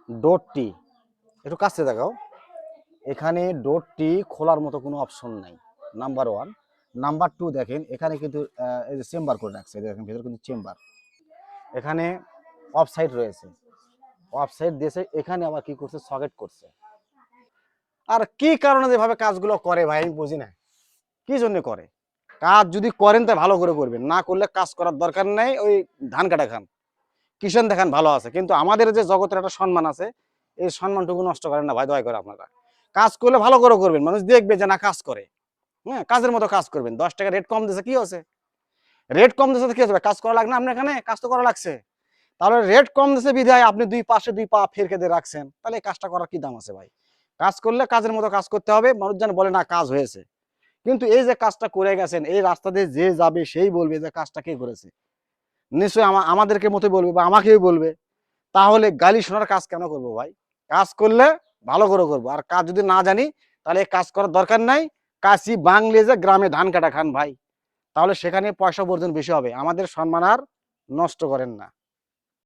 ডোরটি একটু কাছে দেখাও। এখানে ডোরটি খোলার মতো কোনো অপশন নাই, নাম্বার ওয়ান। নাম্বার টু, দেখেন এখানে কিন্তু এই যে চেম্বার করে রাখছে, দেখেন ভেতরে কিন্তু চেম্বার। এখানে অফসাইড রয়েছে, অফসাইড দিয়েছে। এখানে আবার কি করছে, সকেট করছে। আর কি কারণে যেভাবে কাজগুলো করে ভাই আমি বুঝি না, কি জন্য করে। কাজ যদি করেন তা ভালো করে করবেন, না করলে কাজ করার দরকার নেই, ওই ধান কাটা খান, কিষান দেখান ভালো আছে। কিন্তু আমাদের যে জগতের একটা সম্মান আছে, এই সম্মানটুকু নষ্ট করেন না ভাই, দয়া করে আপনারা কাজ করলে ভালো করে করবেন, মানুষ দেখবে যে না কাজ করে। হ্যাঁ, কাজের মতো কাজ করবেন। 10 টাকা রেট কম দিয়েছে, কি হচ্ছে, রেট কম দিয়েছে কি হচ্ছে, কাজ করা লাগে না আপনার এখানে, কাজ তো করা লাগছে। তাহলে রেট কম দিয়েছে বিধায় আপনি দুই পাশে দুই পা ফেরকে দিয়ে রাখছেন, তাহলে এই কাজটা করার কি দাম আছে ভাই। কাজ করলে কাজের মতো কাজ করতে হবে, মানুষ যেন বলে না কাজ হয়েছে। কিন্তু এই যে কাজটা করে গেছেন, এই রাস্তা দিয়ে যে যাবে সেই বলবে যে কাজটা কে করেছে, নিশ্চয়ই আমাদেরকে মতো বলবে বা আমাকেই বলবে। তাহলে গালি শোনার কাজ কেন করবো ভাই। কাজ করলে ভালো করে করবো, আর কাজ যদি না জানি তাহলে কাজ করার দরকার নাই। কাশি বাংলে যে গ্রামে ধান কাটা খান ভাই, তাহলে সেখানে পয়সা বর্জন বেশি হবে। আমাদের সম্মান আর নষ্ট করেন না।